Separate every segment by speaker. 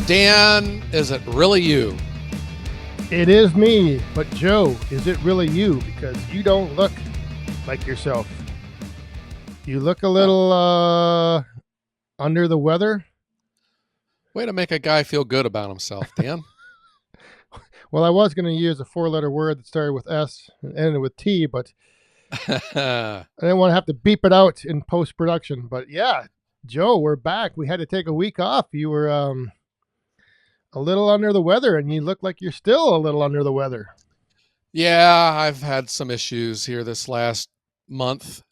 Speaker 1: Dan, is it really you?
Speaker 2: It is me, but Joe, is it really you? Because you don't look like yourself. You look a little under the weather.
Speaker 1: Way to make a guy feel good about himself, Dan.
Speaker 2: Well, I was going to use a four-letter word that started with S and ended with T, but I didn't want to have to beep it out in post-production. But yeah, Joe, we're back. We had to take a week off. You were a little under the weather, and you look like you're still a little under the weather.
Speaker 1: Yeah, I've had some issues here this last month.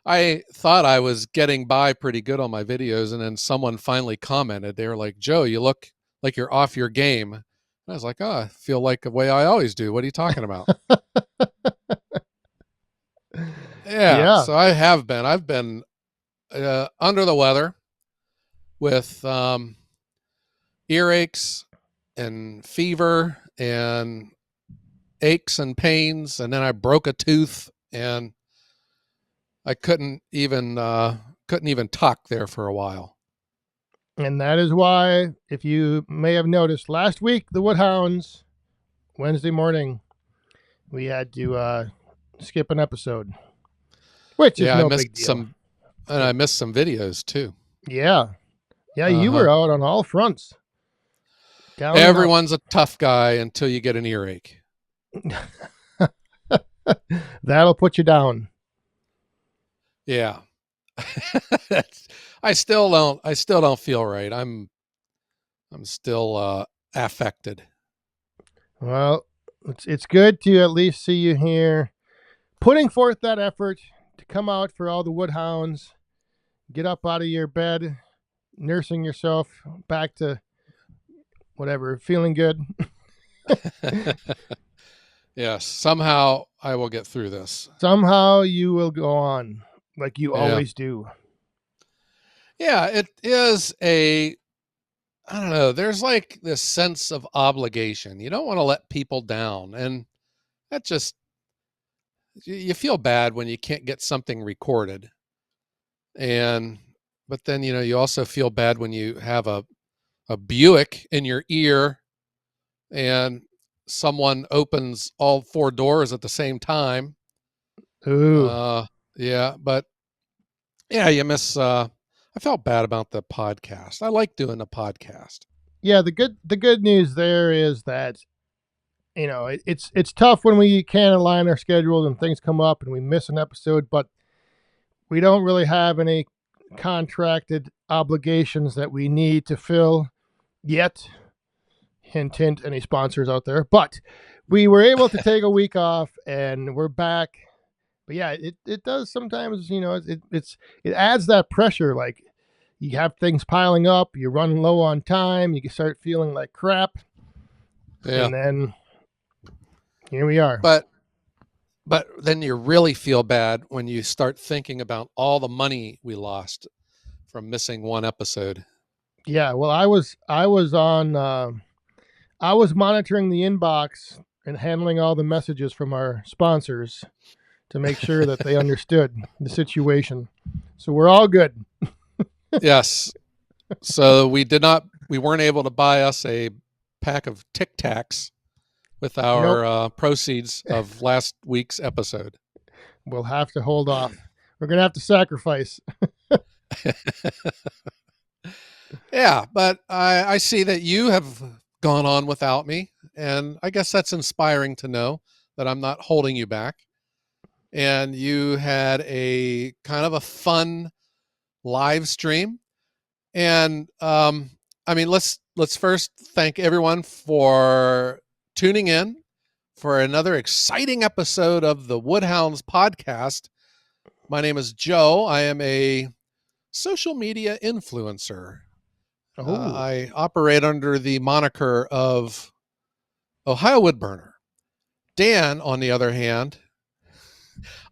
Speaker 1: I thought I was getting by pretty good on my videos, and then someone finally commented. They were like, Joe, you look like you're off your game. And I was like, oh, I feel like the way I always do. What are you talking about?
Speaker 2: Yeah.
Speaker 1: So I have been. I've been under the weather with earaches and fever and aches and pains, and then I broke a tooth, and I couldn't even talk there for a while.
Speaker 2: And that is why, if you may have noticed, last week, the Woodhounds, Wednesday morning, we had to skip an episode, which is no big deal.
Speaker 1: I missed some videos too.
Speaker 2: Yeah. You were out on all fronts.
Speaker 1: Everyone's a tough guy until you get an earache.
Speaker 2: That'll put you down.
Speaker 1: Yeah. I still don't feel right. I'm still affected.
Speaker 2: Well, it's good to at least see you here putting forth that effort to come out for all the Woodhounds, get up out of your bed, nursing yourself back to whatever, feeling good.
Speaker 1: Yes, somehow I will get through this.
Speaker 2: Somehow you will go on like you always do.
Speaker 1: Yeah, it is I don't know, there's like this sense of obligation. You don't want to let people down. And that just, you feel bad when you can't get something recorded. But then, you also feel bad when you have a Buick in your ear and someone opens all four doors at the same time.
Speaker 2: Ooh.
Speaker 1: Yeah, but yeah, you miss, I felt bad about the podcast. I like doing the podcast.
Speaker 2: Yeah, the good news there is that, it's tough when we can't align our schedules and things come up and we miss an episode, but we don't really have any contracted obligations that we need to fill yet. Hint, hint, any sponsors out there. But we were able to take a week off and we're back. But yeah, it does sometimes, it adds that pressure. Like you have things piling up, you run low on time, you can start feeling like crap. Yeah. And then here we are.
Speaker 1: But then you really feel bad when you start thinking about all the money we lost from missing one episode.
Speaker 2: Yeah, well, I was monitoring the inbox and handling all the messages from our sponsors to make sure that they understood the situation. So we're all good.
Speaker 1: Yes. So we weren't able to buy us a pack of Tic Tacs with our proceeds of last week's episode.
Speaker 2: We'll have to hold off. We're going to have to sacrifice.
Speaker 1: Yeah, but I see that you have gone on without me, and I guess that's inspiring to know that I'm not holding you back. And you had a kind of a fun live stream. And let's first thank everyone for tuning in for another exciting episode of the Woodhounds podcast. My name is Joe. I am a social media influencer. I operate under the moniker of Ohio Woodburner. Dan, on the other hand,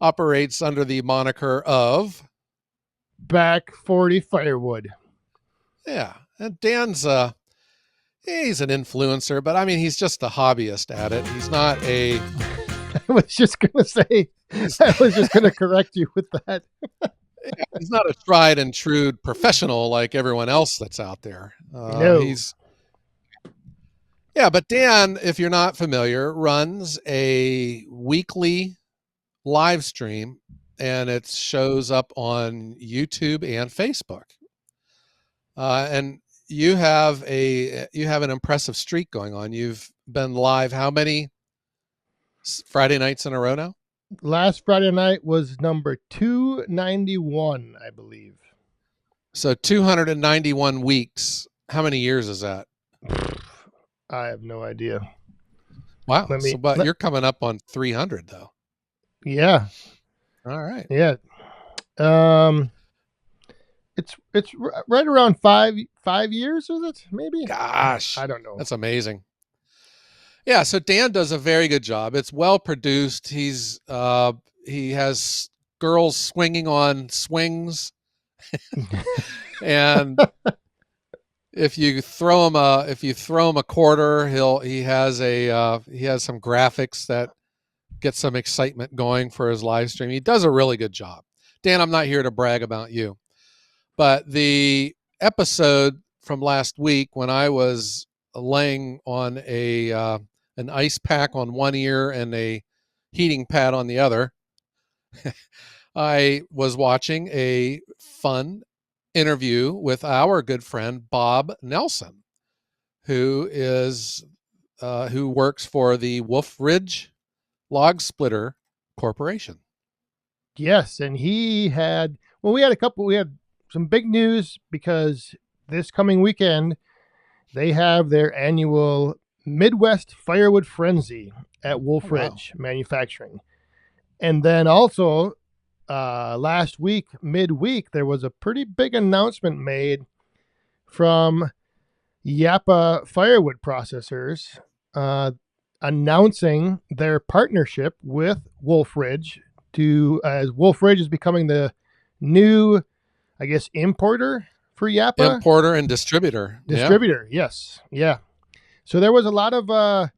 Speaker 1: operates under the moniker of
Speaker 2: Back 40 Firewood.
Speaker 1: Yeah, and Dan's he's an influencer, but I mean he's just a hobbyist at it. He's not a
Speaker 2: I was just gonna say I was just gonna correct you with that.
Speaker 1: He's not a tried and true professional like everyone else that's out there.
Speaker 2: No.
Speaker 1: He's Yeah, but Dan, if you're not familiar, runs a weekly live stream, and it shows up on YouTube and Facebook. And you have an impressive streak going on. You've been live how many Friday nights in a row now?
Speaker 2: Last Friday night was number 291, I believe.
Speaker 1: So 291 weeks. How many years is that?
Speaker 2: I have no idea.
Speaker 1: Wow.
Speaker 2: Let me.
Speaker 1: But you're coming up on 300 though.
Speaker 2: Yeah.
Speaker 1: All right.
Speaker 2: Yeah. Um, it's right around 5 years, is it? Maybe.
Speaker 1: Gosh,
Speaker 2: I don't know.
Speaker 1: that's amazing. Yeah, so Dan does a very good job. It's well produced. He has girls swinging on swings, and if you throw him a quarter, he has some graphics that get some excitement going for his live stream. He does a really good job. Dan, I'm not here to brag about you, but the episode from last week when I was laying on an ice pack on one ear and a heating pad on the other, I was watching a fun interview with our good friend Bob Nelson, who works for the Wolf Ridge Log Splitter Corporation.
Speaker 2: Yes, and we had some big news because this coming weekend they have their annual Midwest Firewood Frenzy at Wolf Ridge Manufacturing. And then also last week, midweek, there was a pretty big announcement made from Yappa Firewood Processors announcing their partnership with Wolf Ridge as Wolf Ridge is becoming the new, I guess, importer for Yappa.
Speaker 1: Importer and distributor.
Speaker 2: Distributor, yeah. Yes. Yeah. So there was a lot of, I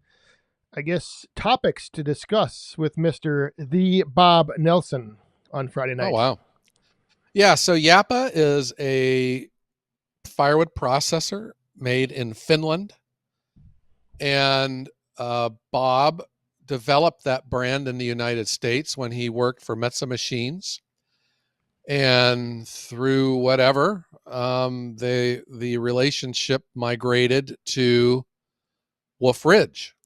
Speaker 2: guess, topics to discuss with Mr. The Bob Nelson on Friday night.
Speaker 1: Oh, wow. Yeah, so Yappa is a firewood processor made in Finland. And Bob developed that brand in the United States when he worked for Metza Machines. And through whatever, the relationship migrated to Wolf Ridge.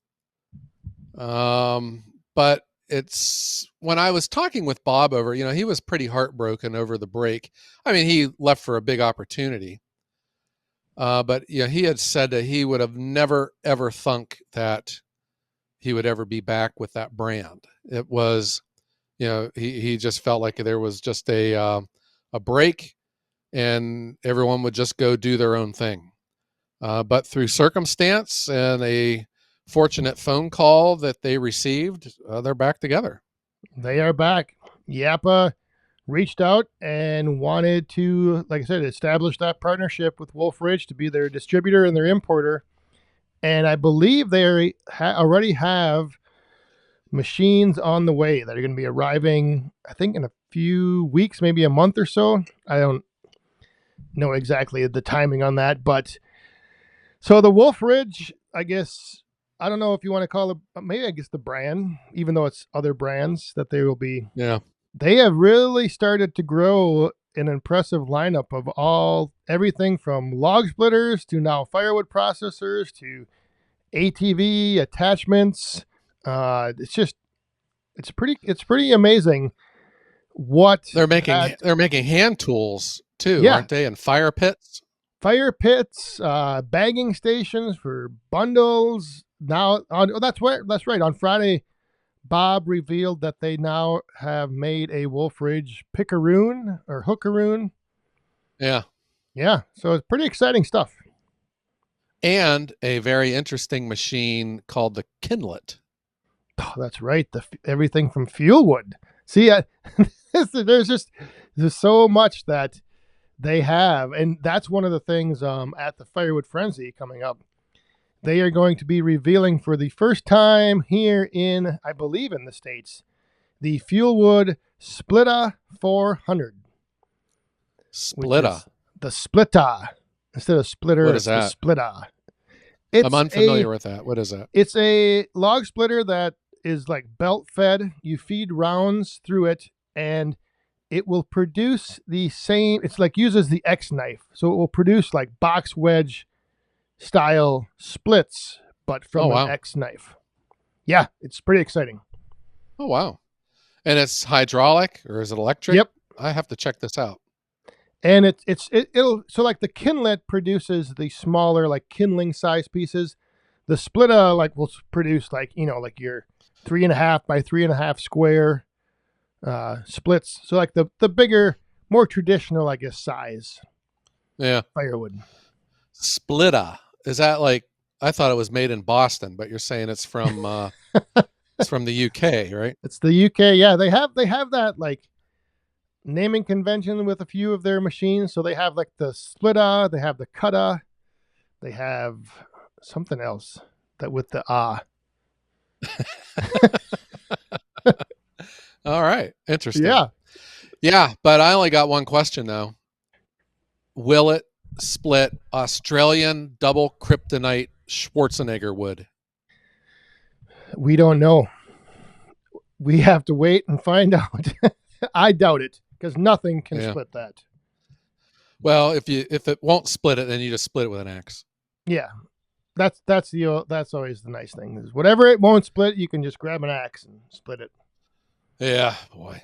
Speaker 1: But it's when I was talking with Bob over, he was pretty heartbroken over the break. I mean, he left for a big opportunity. But he had said that he would have never, ever thunk that he would ever be back with that brand. It was, he just felt like there was just a break and everyone would just go do their own thing. But through circumstance and a fortunate phone call that they received, they're back together.
Speaker 2: They are back. Yappa reached out and wanted to, like I said, establish that partnership with Wolf Ridge to be their distributor and their importer. And I believe they already have machines on the way that are going to be arriving, I think, in a few weeks, maybe a month or so. I don't know exactly the timing on that. But so the Wolf Ridge, I guess, I don't know if you want to call it, maybe I guess the brand, even though it's other brands that they will be.
Speaker 1: Yeah.
Speaker 2: They have really started to grow an impressive lineup of everything from log splitters to now firewood processors to ATV attachments. It's pretty amazing what
Speaker 1: they're making. They're making hand tools too, aren't they? And fire pits,
Speaker 2: bagging stations for bundles. Now, that's right. On Friday, Bob revealed that they now have made a Wolf Ridge pickaroon or hookaroon.
Speaker 1: Yeah.
Speaker 2: Yeah. So it's pretty exciting stuff.
Speaker 1: And a very interesting machine called the Kinlet.
Speaker 2: Oh, that's right. Everything from Fuelwood. See, there's so much that they have. And that's one of the things at the Firewood Frenzy coming up. They are going to be revealing for the first time here in, I believe in the States, the Fuelwood Splitta 400. which
Speaker 1: Splitta.
Speaker 2: is the splitter. Instead of splitter,
Speaker 1: What is
Speaker 2: it's the
Speaker 1: that?
Speaker 2: splitter.
Speaker 1: I'm
Speaker 2: It's
Speaker 1: unfamiliar with that. What is that?
Speaker 2: it's a log splitter that is like belt fed. You feed rounds through it, and it will produce the same. It's like uses the X knife, so it will produce like box wedge style splits, but
Speaker 1: Oh,
Speaker 2: from an
Speaker 1: wow.
Speaker 2: X knife. Yeah, it's pretty exciting.
Speaker 1: Oh, wow. And it's hydraulic or is it electric?
Speaker 2: Yep,
Speaker 1: I have to check this out.
Speaker 2: and it'll so like the kinlet produces the smaller like kindling size pieces. The splitter like will produce like like your 3.5 by 3.5 square splits. So like the bigger, more traditional, I guess, size
Speaker 1: Yeah.
Speaker 2: firewood.
Speaker 1: Splitta. Is that like, I thought it was made in Boston, but you're saying it's from the UK, right?
Speaker 2: It's the UK. Yeah, they have that like naming convention with a few of their machines. So they have like the splitter, they have the cutter, they have something else that with the
Speaker 1: All right. Interesting.
Speaker 2: Yeah,
Speaker 1: Yeah, but I only got one question though. Will it split Australian double kryptonite Schwarzenegger wood?
Speaker 2: we don't know. We have to wait and find out. I doubt it because nothing can
Speaker 1: Yeah.
Speaker 2: split that.
Speaker 1: Well, if it won't split it, then you just split it with an axe.
Speaker 2: Yeah, that's always the nice thing is whatever it won't split, you can just grab an axe and split it.
Speaker 1: Yeah, boy.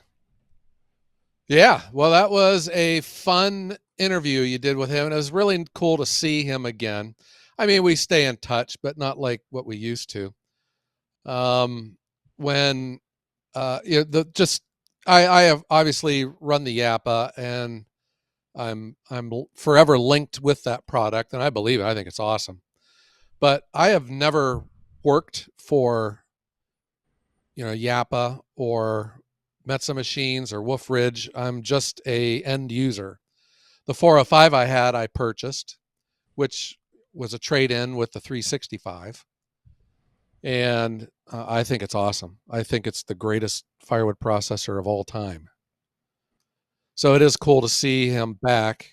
Speaker 1: Yeah, well, that was a fun interview you did with him, and it was really cool to see him again. I mean, we stay in touch, but not like what we used to. When the just I have obviously run the Yappa, and I'm forever linked with that product, and I believe it. I think it's awesome. But I have never worked for Yappa or Metza Machines or Wolf Ridge. I'm just a end user. The 405 I had, I purchased, which was a trade in with the 365. And I think it's awesome. I think it's the greatest firewood processor of all time. So it is cool to see him back.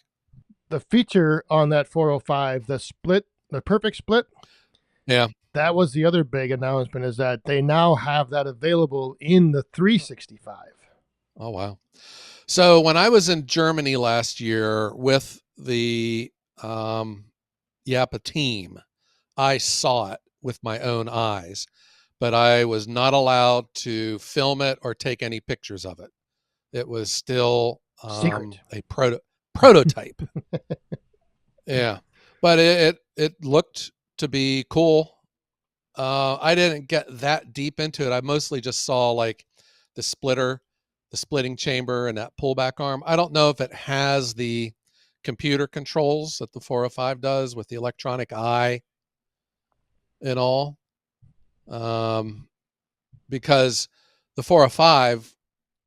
Speaker 2: The feature on that 405, the split, the perfect split,
Speaker 1: Yeah.
Speaker 2: that was the other big announcement is that they now have that available in the 365.
Speaker 1: Oh, wow. So when I was in Germany last year with the Yappa team, I saw it with my own eyes, but I was not allowed to film it or take any pictures of it. It was still
Speaker 2: Secret.
Speaker 1: a prototype. Yeah, but it looked to be cool. I didn't get that deep into it. I mostly just saw like the splitter, the splitting chamber, and that pullback arm. I don't know if it has the computer controls that the 405 does with the electronic eye and all. Because the 405,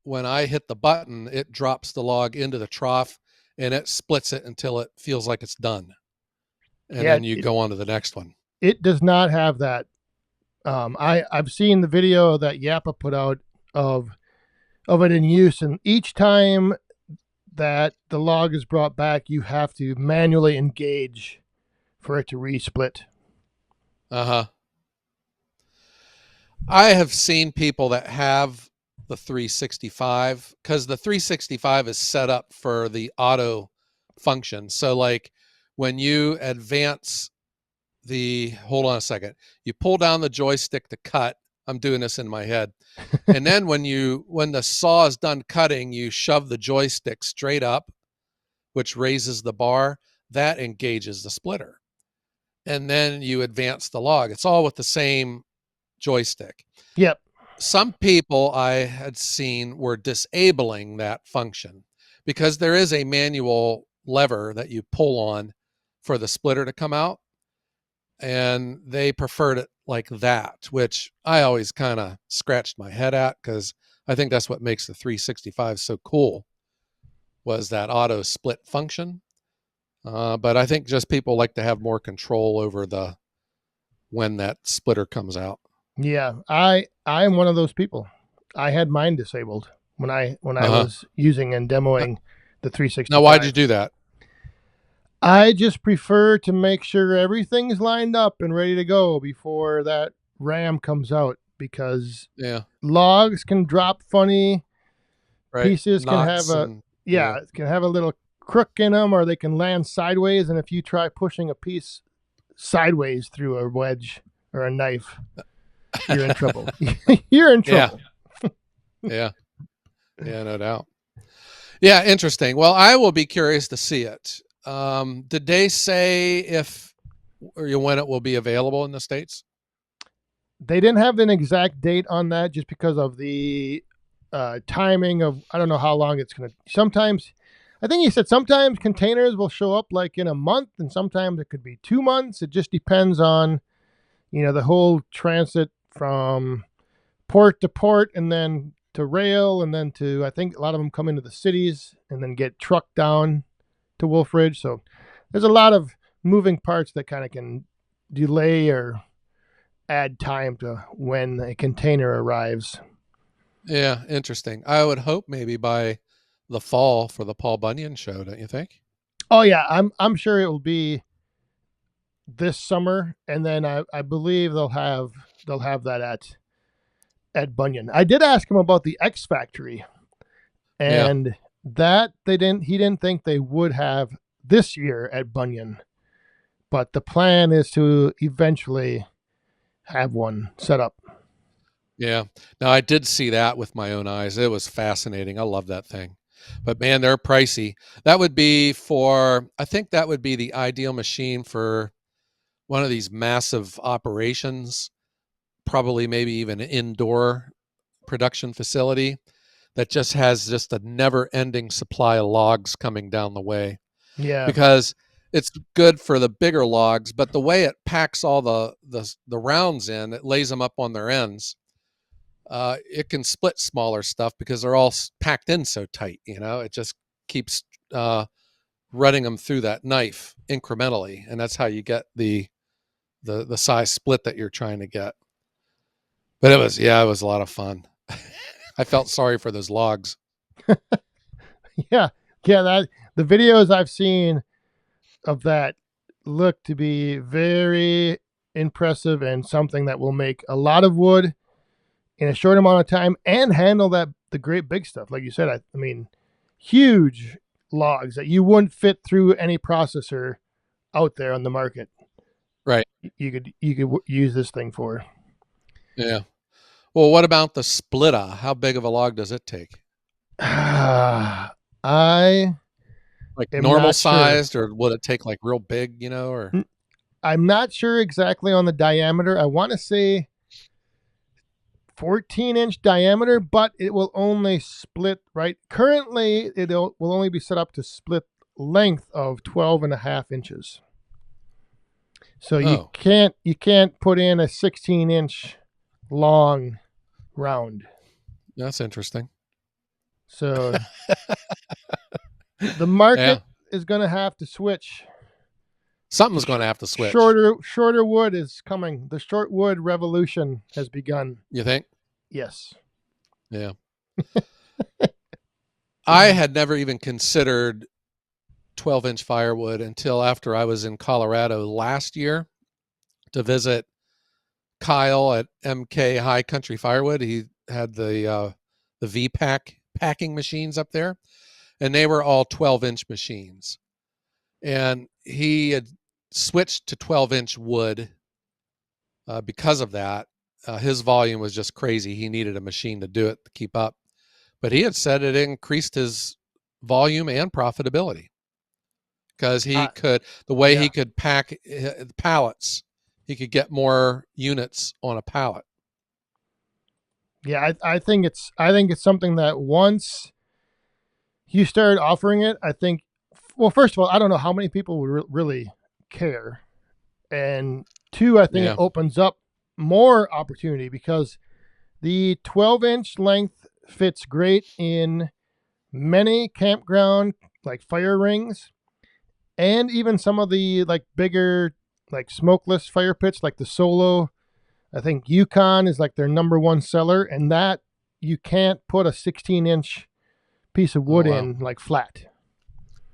Speaker 1: when I hit the button, it drops the log into the trough and it splits it until it feels like it's done. And
Speaker 2: Yeah,
Speaker 1: then you go on to the next one.
Speaker 2: it does not have that. I've seen the video that Yappa put out of it in use, and each time that the log is brought back, you have to manually engage for it to resplit.
Speaker 1: Uh-huh. I have seen people that have the 365 because the 365 is set up for the auto function. So like when you advance hold on a second, you pull down the joystick to cut. I'm doing this in my head. And then when the saw is done cutting, you shove the joystick straight up, which raises the bar. That engages the splitter. And then you advance the log. It's all with the same joystick.
Speaker 2: Yep.
Speaker 1: Some people I had seen were disabling that function because there is a manual lever that you pull on for the splitter to come out. And they preferred it like that, which I always kind of scratched my head at because I think that's what makes the 365 so cool was that auto split function. But I think just people like to have more control over when that splitter comes out.
Speaker 2: Yeah, I'm one of those people. I had mine disabled when I
Speaker 1: Uh-huh.
Speaker 2: was using and demoing the
Speaker 1: Now, why'd you
Speaker 2: 365.
Speaker 1: do that?
Speaker 2: I just prefer to make sure everything's lined up and ready to go before that ram comes out, because
Speaker 1: Yeah,
Speaker 2: logs can drop funny,
Speaker 1: right.
Speaker 2: pieces can have
Speaker 1: Knots
Speaker 2: a,
Speaker 1: and yeah.
Speaker 2: yeah, it can have a little crook in them, or they can land sideways, and if you try pushing a piece sideways through a wedge or a knife, you're in trouble. You're in
Speaker 1: Yeah,
Speaker 2: trouble.
Speaker 1: yeah, yeah, no doubt. Yeah, interesting. Well, I will be curious to see it. Did they say if or when it will be available in the States?
Speaker 2: They didn't have an exact date on that, just because of the timing of, I don't know how long it's going to. Sometimes, I think he said sometimes containers will show up like in a month, and sometimes it could be 2 months. It just depends on, the whole transit from port to port, and then to rail, and then to, I think a lot of them come into the cities and then get trucked down to Wolf Ridge. So there's a lot of moving parts that kind of can delay or add time to when a container arrives.
Speaker 1: Yeah, interesting. I would hope maybe by the fall for the Paul Bunyan show, don't you think?
Speaker 2: Oh yeah, I'm sure it will be this summer, and then I believe they'll have that at Bunyan. I did ask him about the X Factory,
Speaker 1: Yeah,
Speaker 2: and that he didn't think they would have this year at Bunyan, but the plan is to eventually have one set up.
Speaker 1: yeah. Now I did see that with my own eyes. It was fascinating. I love that thing. But man, they're pricey. That would be for I think that would be the ideal machine for one of these massive operations, probably maybe even an indoor production facility that just has just a never-ending supply of logs coming down the way
Speaker 2: Yeah,
Speaker 1: because it's good for the bigger logs, but the way it packs all the rounds in, it lays them up on their ends. It can split smaller stuff because they're all packed in so tight. It just keeps running them through that knife incrementally, and that's how you get the size split that you're trying to get. But it was a lot of fun. I felt sorry for those logs.
Speaker 2: yeah, yeah. That the videos I've seen of that look to be very impressive, and something that will make a lot of wood in a short amount of time and handle the great big stuff. Like you said, I mean, huge logs that you wouldn't fit through any processor out there on the market.
Speaker 1: Right.
Speaker 2: You could use this thing for.
Speaker 1: Yeah. Well, what about the splitter? How big of a log does it take?
Speaker 2: I
Speaker 1: Like
Speaker 2: am
Speaker 1: normal
Speaker 2: not sure.
Speaker 1: sized, or would it take like real big? Or
Speaker 2: I'm not sure exactly on the diameter. I want to say 14-inch diameter, but it will only split, right? Currently, will only be set up to split length of 12 and a half inches. So you
Speaker 1: oh,
Speaker 2: can't put in a 16-inch long round.
Speaker 1: that's interesting.
Speaker 2: So the
Speaker 1: Yeah,
Speaker 2: market is going to have to switch to
Speaker 1: something's going to have to switch.
Speaker 2: shorter wood is coming. The short wood revolution has begun.
Speaker 1: You think?
Speaker 2: Yes.
Speaker 1: Yeah. I had never even considered 12-inch firewood until after I was in Colorado last year to visit Kyle at MK High Country Firewood. He had the V-Pack packing machines up there, and they were all 12-inch machines. And he had switched to 12-inch wood because of that. His volume was just crazy. He needed a machine to do it to keep up. But he had said it increased his volume and profitability because
Speaker 2: Uh,
Speaker 1: the way
Speaker 2: yeah.
Speaker 1: he could pack pallets, he could get more units on a pallet.
Speaker 2: Yeah, I think it's something that once you started offering it, I think, well, first of all, I don't know how many people would really care. And two, I think it
Speaker 1: Yeah.
Speaker 2: opens up more opportunity, because the 12-inch length fits great in many campground like fire rings, and even some of the like bigger like smokeless fire pits like the Solo. I think Yukon is like their number one seller, and that you can't put a 16-inch piece of
Speaker 1: Oh
Speaker 2: wood
Speaker 1: wow.
Speaker 2: in like flat.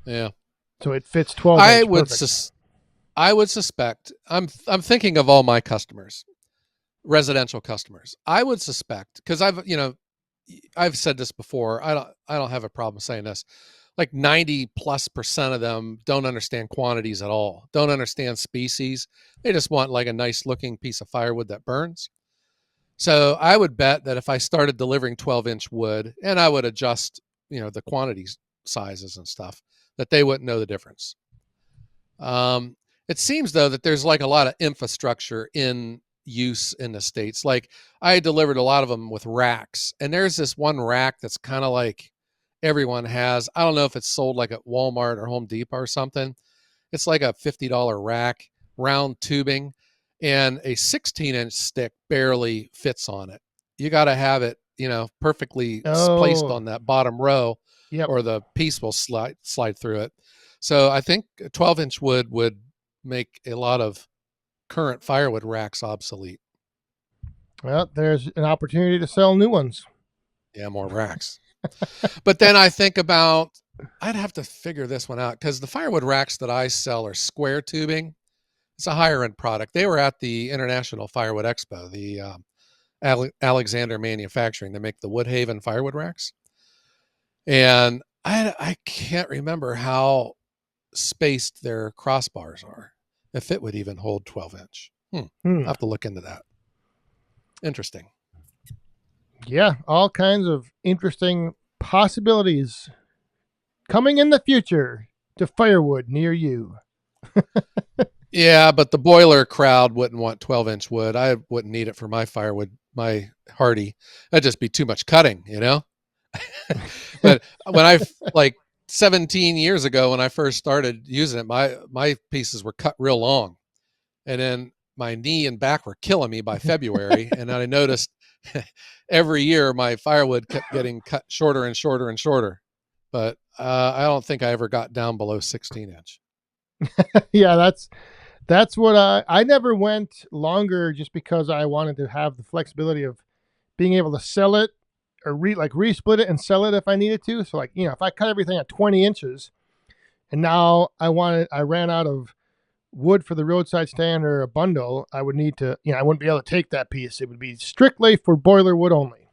Speaker 1: Yeah.
Speaker 2: So it fits 12
Speaker 1: I
Speaker 2: inch
Speaker 1: would
Speaker 2: perfect.
Speaker 1: I would suspect. I'm thinking of all my customers, residential customers. I would suspect, because I've said this before. I don't have a problem saying this. Like 90+% of them don't understand quantities at all. Don't understand species. They just want like a nice looking piece of firewood that burns. So I would bet that if I started delivering 12-inch wood and I would adjust, the quantities, sizes and stuff, that they wouldn't know the difference. Um, it seems though that there's like a lot of infrastructure in use in the States. Like I delivered a lot of them with racks, and there's this one rack that's kind of like everyone has. I don't know if it's sold like at Walmart or Home Depot or something. It's like a $50 rack, round tubing, and a 16-inch stick barely fits on it. You got to have it, perfectly placed
Speaker 2: Oh,
Speaker 1: on that bottom row,
Speaker 2: yep.
Speaker 1: or the piece will slide through it. So I think 12-inch wood would make a lot of current firewood racks obsolete.
Speaker 2: Well, there's an opportunity to sell new ones.
Speaker 1: Yeah, more racks. But then I think about, I'd have to figure this one out, because the firewood racks that I sell are square tubing. It's a higher end product. They were at the International Firewood Expo, the Alexander Manufacturing. They make the Woodhaven firewood racks. And I can't remember how spaced their crossbars are, if it would even hold 12-inch. I'll
Speaker 2: Hmm.
Speaker 1: have to look into that. Interesting.
Speaker 2: Yeah, all kinds of interesting possibilities coming in the future to firewood near you.
Speaker 1: Yeah, but the boiler crowd wouldn't want 12-inch wood. I wouldn't need it for my firewood, my hardy. That'd just be too much cutting. But when like 17 years ago, when I first started using it, my pieces were cut real long, and then my knee and back were killing me by February. And I noticed every year my firewood kept getting cut shorter and shorter and shorter. But I don't think I ever got down below 16-inch.
Speaker 2: Yeah, that's what I never went longer just because I wanted to have the flexibility of being able to sell it or resplit it and sell it if I needed to. So if I cut everything at 20 inches and now I ran out of wood for the roadside stand or a bundle, I would need to, I wouldn't be able to take that piece. It would be strictly for boiler wood only.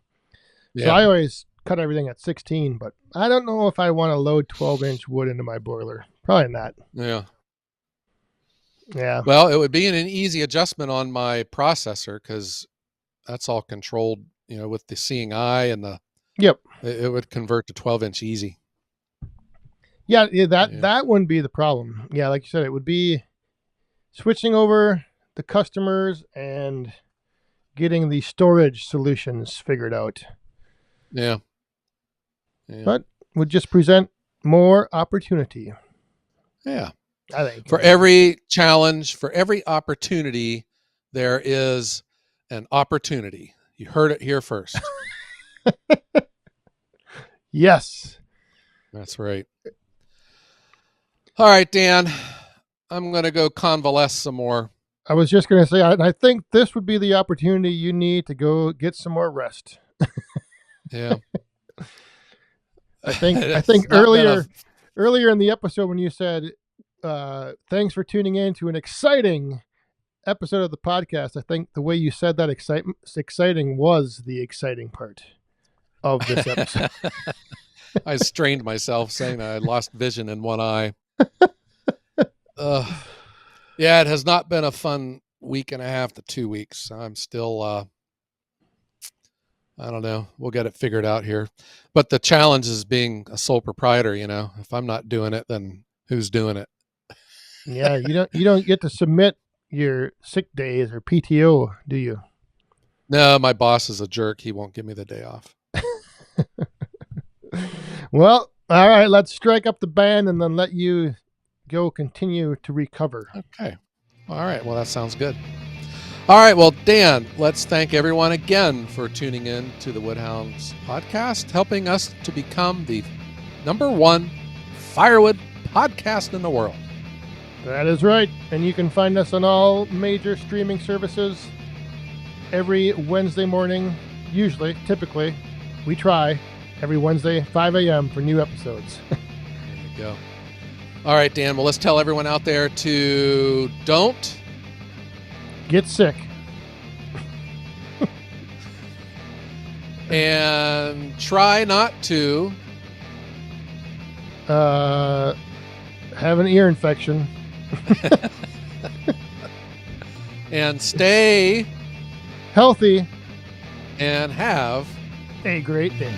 Speaker 2: So
Speaker 1: Yeah.
Speaker 2: I always cut everything at 16, but I don't know if I want to load 12-inch wood into my boiler. Probably not.
Speaker 1: Yeah.
Speaker 2: Yeah.
Speaker 1: Well, it would be an easy adjustment on my processor, because that's all controlled, with the seeing eye, and
Speaker 2: Yep.
Speaker 1: it would convert to 12-inch easy.
Speaker 2: Yeah,
Speaker 1: Yeah.
Speaker 2: that wouldn't be the problem. Yeah, like you said, it would be switching over the customers and getting the storage solutions figured out.
Speaker 1: Yeah. Yeah.
Speaker 2: But would just present more opportunity,
Speaker 1: Yeah.
Speaker 2: I think.
Speaker 1: For every challenge, for every opportunity, there is an opportunity. You heard it here first.
Speaker 2: Yes.
Speaker 1: That's right. All right, Dan, I'm going to go convalesce some more.
Speaker 2: I was just going to say, I think this would be the opportunity you need to go get some more rest.
Speaker 1: Yeah.
Speaker 2: I think
Speaker 1: It's not been
Speaker 2: earlier in the episode when you said, thanks for tuning in to an exciting episode of the podcast, I think the way you said that exciting was the exciting part of this episode.
Speaker 1: I strained myself saying that I lost vision in one eye. Yeah, it has not been a fun week and a half to 2 weeks. I'm still, I don't know. We'll get it figured out here. But the challenge is being a sole proprietor. If I'm not doing it, then who's doing it?
Speaker 2: Yeah, you don't get to submit your sick days or PTO, do you?
Speaker 1: No, my boss is a jerk. He won't give me the day off.
Speaker 2: Well, all right, let's strike up the band and then let you go continue to recover.
Speaker 1: Okay. All right. Well, that sounds good. All right. Well, Dan, let's thank everyone again for tuning in to the Woodhounds podcast, helping us to become the #1 firewood podcast in the world.
Speaker 2: That is right. And you can find us on all major streaming services every Wednesday morning. Typically, we try every Wednesday, 5 a.m. for new episodes.
Speaker 1: There you go. All right, Dan. Well, let's tell everyone out there to don't
Speaker 2: Get sick.
Speaker 1: and try not to
Speaker 2: Have an ear infection.
Speaker 1: and stay
Speaker 2: Healthy.
Speaker 1: and have
Speaker 2: A great day.